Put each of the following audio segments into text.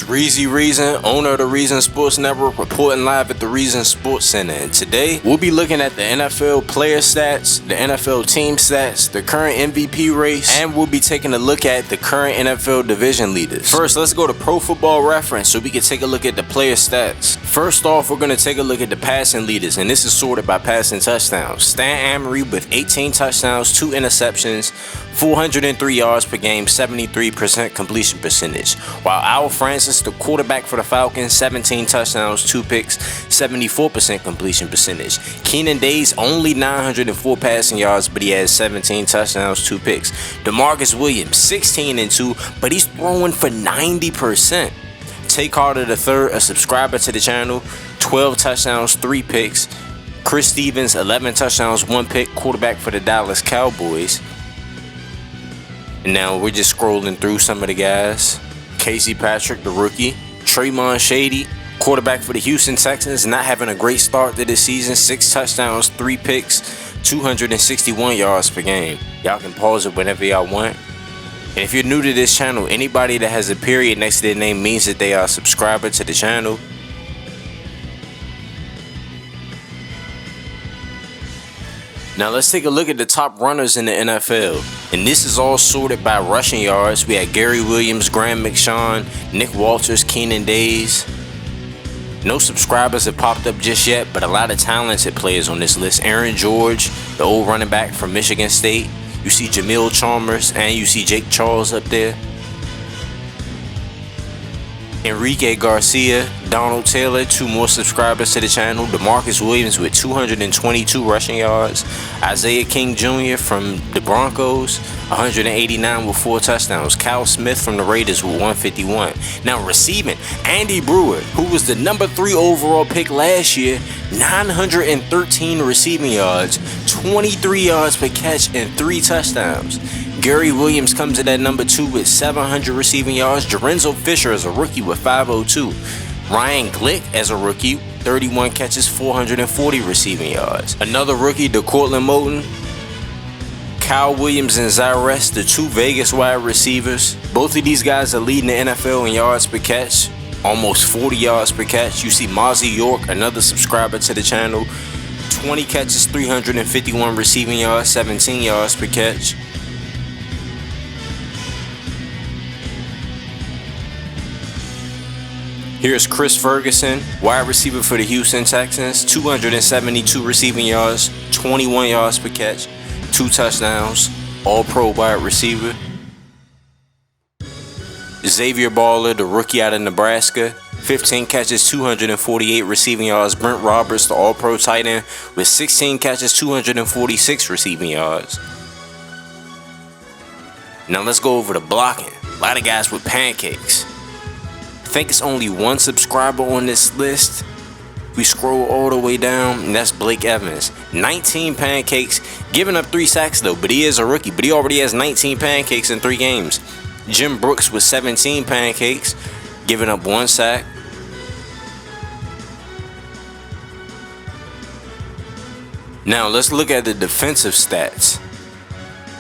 It's Reezy Reason, owner of the Reason Sports Network, reporting live at the Reason Sports Center. And today, we'll be looking at the NFL player stats, the NFL team stats, the current MVP race, and we'll be taking a look at the current NFL division leaders. First, let's go to Pro Football Reference so we can take a look at the player stats. First off, we're going to take a look at the passing leaders, and this is sorted by passing touchdowns. Stan Amory with 18 touchdowns, 2 interceptions, 403 yards per game, 73% completion percentage. While Al Francis, the quarterback for the Falcons, 17 touchdowns, 2 picks, 74% completion percentage. Keenan Days, only 904 passing yards, but he has 17 touchdowns, 2 picks. DeMarcus Williams, 16-2, but he's throwing for 90%. Tay Carter III, a subscriber to the channel, 12 touchdowns, 3 picks. Chris Stevens, 11 touchdowns, 1 pick, quarterback for the Dallas Cowboys. And now we're just scrolling through some of the guys. Casey Patrick, the rookie. Tremon Shady, quarterback for the Houston Texans, not having a great start to this season. 6 touchdowns, 3 picks, 261 yards per game. Y'all can pause it whenever y'all want. And if you're new to this channel, anybody that has a period next to their name means that they are a subscriber to the channel. Now let's take a look at the top runners in the NFL. And this is all sorted by rushing yards. We had Gary Williams, Graham McShawn, Nick Walters, Keenan Days. No subscribers have popped up just yet, but a lot of talented players on this list. Aaron George, the old running back from Michigan State. You see Jamil Chalmers and you see Jake Charles up there. Enrique Garcia, Donald Taylor, 2 more subscribers to the channel. DeMarcus Williams with 222 rushing yards. Isaiah King Jr. from the Broncos, 189 with 4 touchdowns. Kyle Smith from the Raiders with 151. Now receiving, Andy Brewer, who was the number 3 overall pick last year, 913 receiving yards, 23 yards per catch, and 3 touchdowns. Gary Williams comes in at number 2 with 700 receiving yards. Lorenzo Fisher as a rookie with 502. Ryan Glick as a rookie, 31 catches, 440 receiving yards. Another rookie, DeCourtland Moton. Kyle Williams and Zaires, the 2 Vegas wide receivers. Both of these guys are leading the NFL in yards per catch, almost 40 yards per catch. You see Mozzie York, another subscriber to the channel, 20 catches, 351 receiving yards, 17 yards per catch. Here's Chris Ferguson, wide receiver for the Houston Texans, 272 receiving yards, 21 yards per catch, 2 touchdowns, all-pro wide receiver. Xavier Baller, the rookie out of Nebraska, 15 catches, 248 receiving yards. Brent Roberts, the all-pro tight end, with 16 catches, 246 receiving yards. Now let's go over the blocking. A lot of guys with pancakes. I think it's only 1 subscriber on this list. We scroll all the way down, and that's Blake Evans. 19 pancakes, giving up 3 sacks though, but he is a rookie. But he already has 19 pancakes in 3 games. Jim Brooks with 17 pancakes, giving up 1 sack. Now let's look at the defensive stats.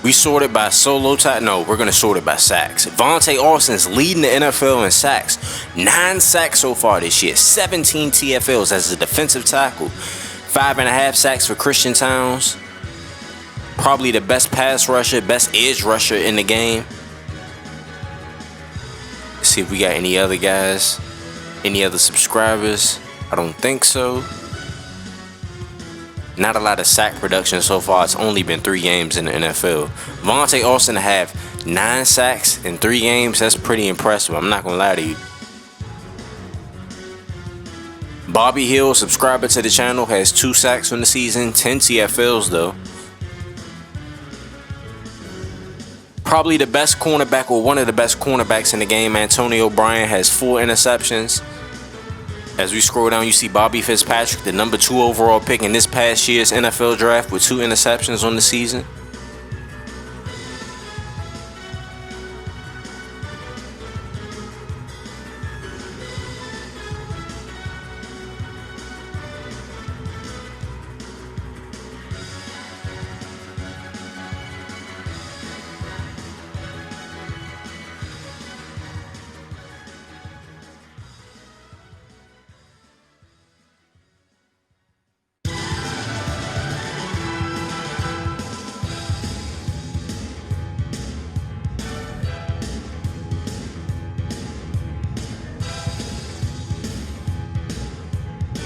We sorted by solo tackle. No, we're going to sort it by sacks. Vontae Austin's leading the NFL in sacks. 9 sacks so far this year. 17 TFLs as a defensive tackle. 5.5 sacks for Christian Towns. Probably the best pass rusher, best edge rusher in the game. Let's see if we got any other guys. Any other subscribers? I don't think so. Not a lot of sack production so far. It's only been 3 games in the NFL. Vontae Austin to have 9 sacks in 3 games, that's pretty impressive. I'm not going to lie to you. Bobby Hill, subscriber to the channel, has 2 sacks on the season, 10 TFLs though. Probably the best cornerback, or one of the best cornerbacks in the game, Antonio Bryant, has 4 interceptions. As we scroll down, you see Bobby Fitzpatrick, the number 2 overall pick in this past year's NFL draft, with 2 interceptions on the season.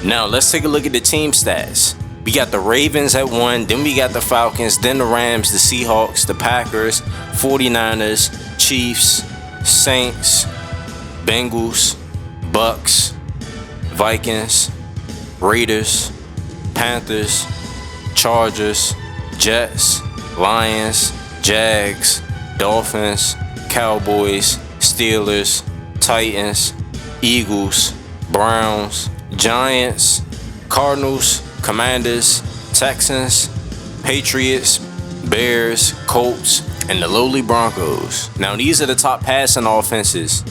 Now let's take a look at the team stats. We got the Ravens at 1, then we got the Falcons, then the Rams, the Seahawks, the Packers, 49ers, Chiefs, Saints, Bengals, Bucks, Vikings, Raiders, Panthers, Chargers, Jets, Lions, Jags, Dolphins, Cowboys, Steelers, Titans, Eagles, Browns, Giants, Cardinals, Commanders, Texans, Patriots, Bears, Colts, and the lowly Broncos. Now these are the top passing offenses.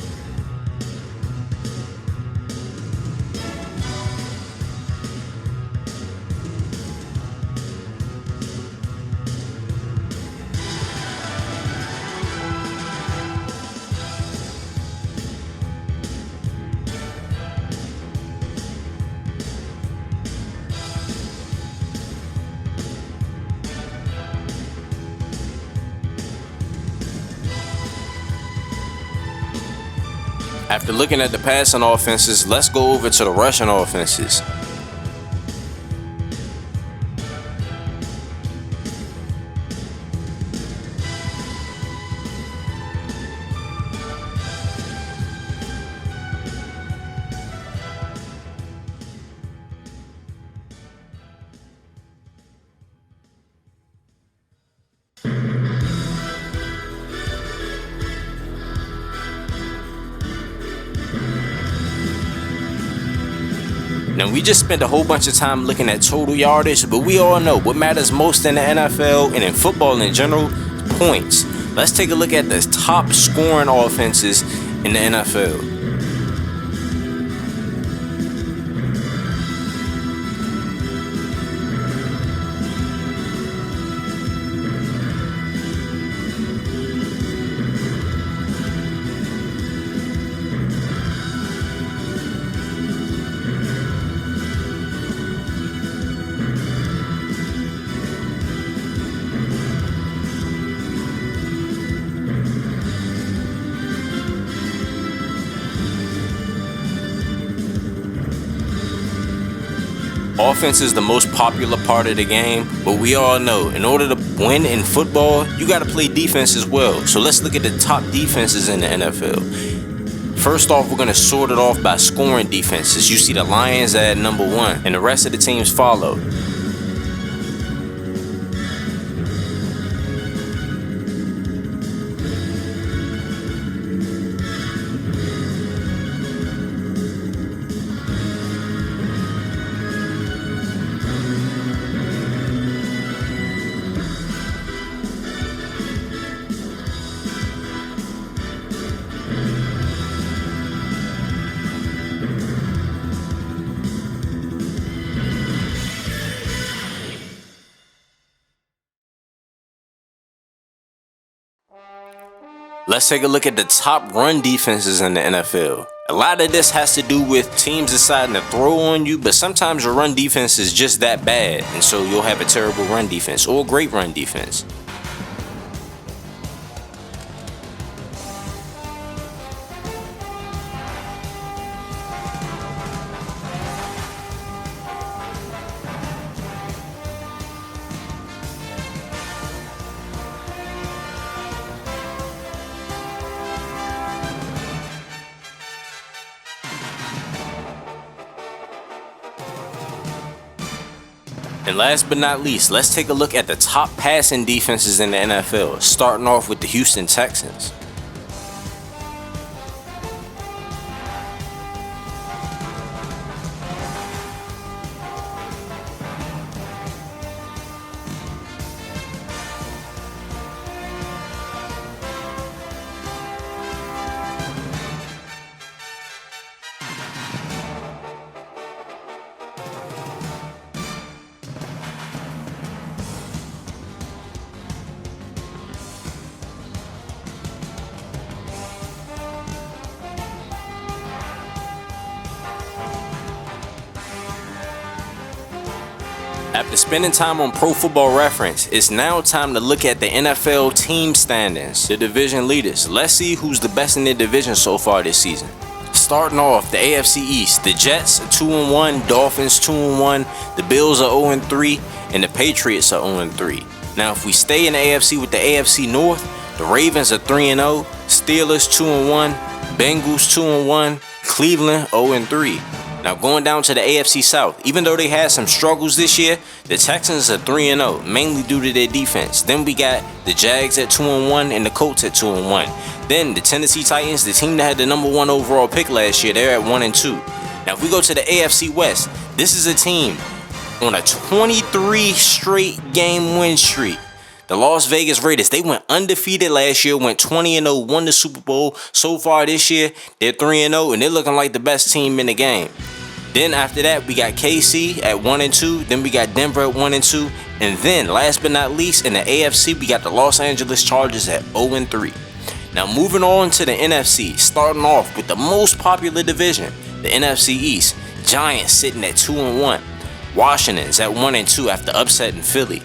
After looking at the passing offenses, let's go over to the rushing offenses. Now we just spent a whole bunch of time looking at total yardage, but we all know what matters most in the NFL and in football in general, points. Let's take a look at the top scoring offenses in the NFL. Offense is the most popular part of the game, but we all know in order to win in football, you got to play defense as well. So let's look at the top defenses in the NFL. First off, we're going to sort it off by scoring defenses. You see the Lions at number 1, and the rest of the teams follow. Let's take a look at the top run defenses in the NFL. A lot of this has to do with teams deciding to throw on you, but sometimes your run defense is just that bad, and so you'll have a terrible run defense or a great run defense. And last but not least, let's take a look at the top passing defenses in the NFL, starting off with the Houston Texans. After spending time on Pro Football Reference, it's now time to look at the NFL team standings, the division leaders. Let's see who's the best in their division so far this season. Starting starting off the AFC East, the Jets are 2-1, Dolphins 2-1, the Bills are 0-3, and the Patriots are 0-3. Now, if we stay in the AFC with the AFC North, the Ravens are 3-0, Steelers 2-1, Bengals 2-1, Cleveland 0-3. Now, going down to the AFC South, even though they had some struggles this year, the Texans are 3-0, mainly due to their defense. Then we got the Jags at 2-1 and the Colts at 2-1. Then the Tennessee Titans, the team that had the #1 overall pick last year, they're at 1-2. Now, if we go to the AFC West, this is a team on a 23 straight game win streak. The Las Vegas Raiders, they went undefeated last year, went 20-0, won the Super Bowl. So far this year, they're 3-0, and they're looking like the best team in the game. Then after that, we got KC at 1-2. Then we got Denver at 1-2. And then, last but not least, in the AFC, we got the Los Angeles Chargers at 0-3. Now, moving on to the NFC, starting off with the most popular division, the NFC East. Giants sitting at 2-1. Washington's at 1-2 after upsetting Philly.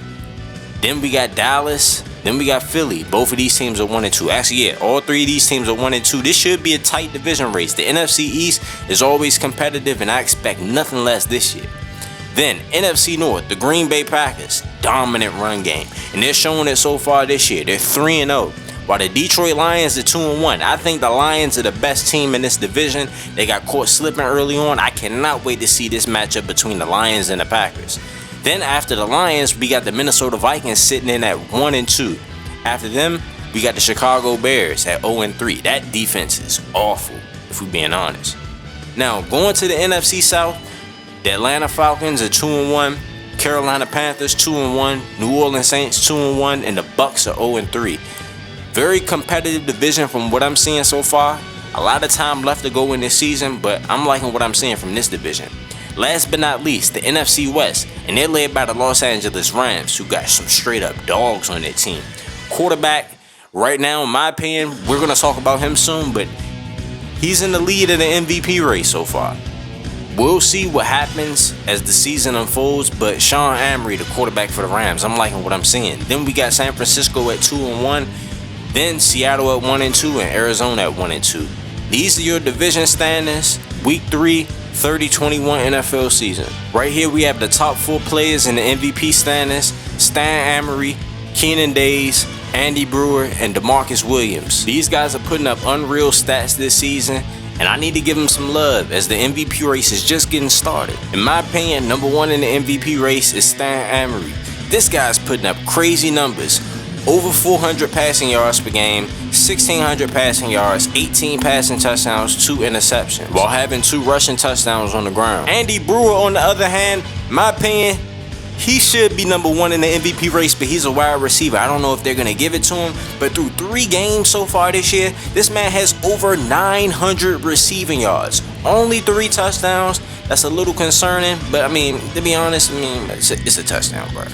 Then we got Dallas. Then we got Philly. Both of these teams are 1-2. Actually, yeah, all three of these teams are 1-2. This should be a tight division race. The NFC East is always competitive, and I expect nothing less this year. Then, NFC North, the Green Bay Packers, dominant run game. And they're showing it so far this year. They're 3-0. While the Detroit Lions are 2-1. I think the Lions are the best team in this division. They got caught slipping early on. I cannot wait to see this matchup between the Lions and the Packers. Then after the Lions, we got the Minnesota Vikings sitting in at 1-2. After them, we got the Chicago Bears at 0-3. That defense is awful, if we're being honest. Now, going to the NFC South, the Atlanta Falcons are 2-1, Carolina Panthers 2-1, New Orleans Saints 2-1, and the Bucks are 0-3. Very competitive division from what I'm seeing so far. A lot of time left to go in this season, but I'm liking what I'm seeing from this division. Last but not least, the NFC West, and they're led by the Los Angeles Rams, who got some straight up dogs on their team. Quarterback, right now, in my opinion, we're going to talk about him soon, but he's in the lead of the MVP race so far. We'll see what happens as the season unfolds, but Sean Emery, the quarterback for the Rams, I'm liking what I'm seeing. Then we got San Francisco at 2-1, then Seattle at 1-2, and Arizona at 1-2. These are your division standings, Week 3, 30-21 NFL season. Right here we have the top 4 players in the MVP standings: Stan Emery, Keenan Days, Andy Brewer, and DeMarcus Williams. These guys are putting up unreal stats this season, and I need to give them some love as the MVP race is just getting started. In my opinion, #1 in the MVP race is Stan Emery. This guy's putting up crazy numbers. Over 400 passing yards per game, 1,600 passing yards, 18 passing touchdowns, 2 interceptions, while having 2 rushing touchdowns on the ground. Andy Brewer, on the other hand, in my opinion, he should be #1 in the MVP race, but he's a wide receiver. I don't know if they're going to give it to him, but through 3 games so far this year, this man has over 900 receiving yards. Only 3 touchdowns. That's a little concerning, but I mean, to be honest, it's a touchdown, bro.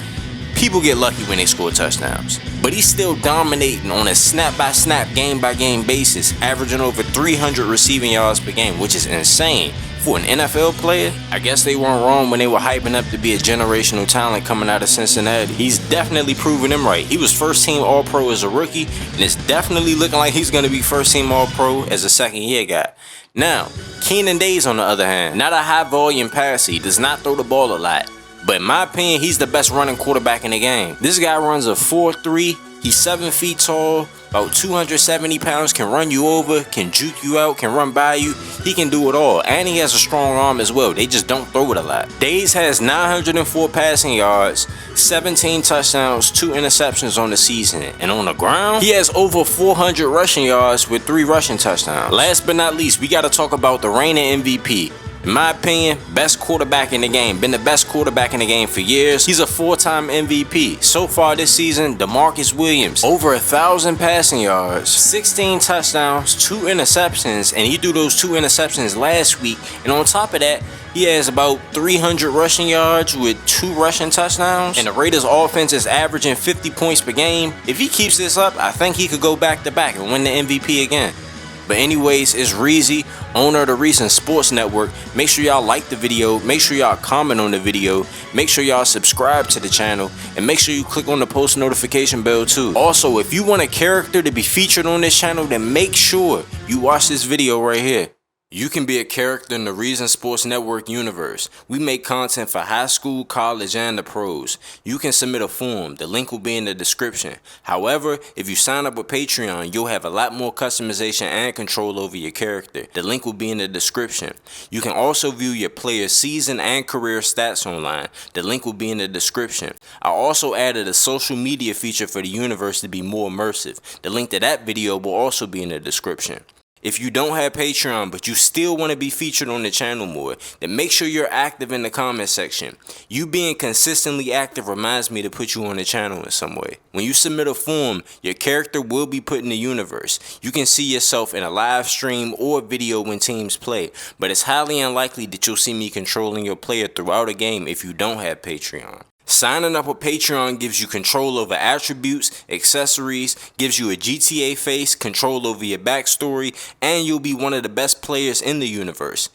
People get lucky when they score touchdowns. But he's still dominating on a snap-by-snap, game-by-game basis, averaging over 300 receiving yards per game, which is insane. For an NFL player, I guess they weren't wrong when they were hyping up to be a generational talent coming out of Cincinnati. He's definitely proven them right. He was first-team All-Pro as a rookie, and it's definitely looking like he's going to be first-team All-Pro as a second-year guy. Now, Keenan Days, on the other hand, not a high-volume passer. He does not throw the ball a lot. But in my opinion, he's the best running quarterback in the game. This guy runs a 4.3. He's 7 feet tall, about 270 pounds, can run you over, can juke you out, can run by you. He can do it all. And he has a strong arm as well. They just don't throw it a lot. Days has 904 passing yards, 17 touchdowns, 2 interceptions on the season. And on the ground, he has over 400 rushing yards with 3 rushing touchdowns. Last but not least, we got to talk about the reigning MVP. In my opinion, best quarterback in the game. Been the best quarterback in the game for years. He's a 4-time MVP. So far this season, DeMarcus Williams, over 1,000 passing yards, 16 touchdowns, 2 interceptions, and he threw those 2 interceptions last week. And on top of that, he has about 300 rushing yards with 2 rushing touchdowns. And the Raiders offense is averaging 50 points per game. If he keeps this up, I think he could go back-to-back and win the MVP again. But anyways, it's Reezy, owner of the Reason Sports Network. Make sure y'all like the video. Make sure y'all comment on the video. Make sure y'all subscribe to the channel. And make sure you click on the post notification bell too. Also, if you want a character to be featured on this channel, then make sure you watch this video right here. You can be a character in the Reason Sports Network universe. We make content for high school, college, and the pros. You can submit a form. The link will be in the description. However, if you sign up with Patreon, you'll have a lot more customization and control over your character. The link will be in the description. You can also view your player's season and career stats online. The link will be in the description. I also added a social media feature for the universe to be more immersive. The link to that video will also be in the description. If you don't have Patreon but you still want to be featured on the channel more, then make sure you're active in the comment section. You being consistently active reminds me to put you on the channel in some way. When you submit a form, your character will be put in the universe. You can see yourself in a live stream or video when teams play, but it's highly unlikely that you'll see me controlling your player throughout a game if you don't have Patreon. Signing up with Patreon gives you control over attributes, accessories, gives you a GTA face, control over your backstory, and you'll be one of the best players in the universe.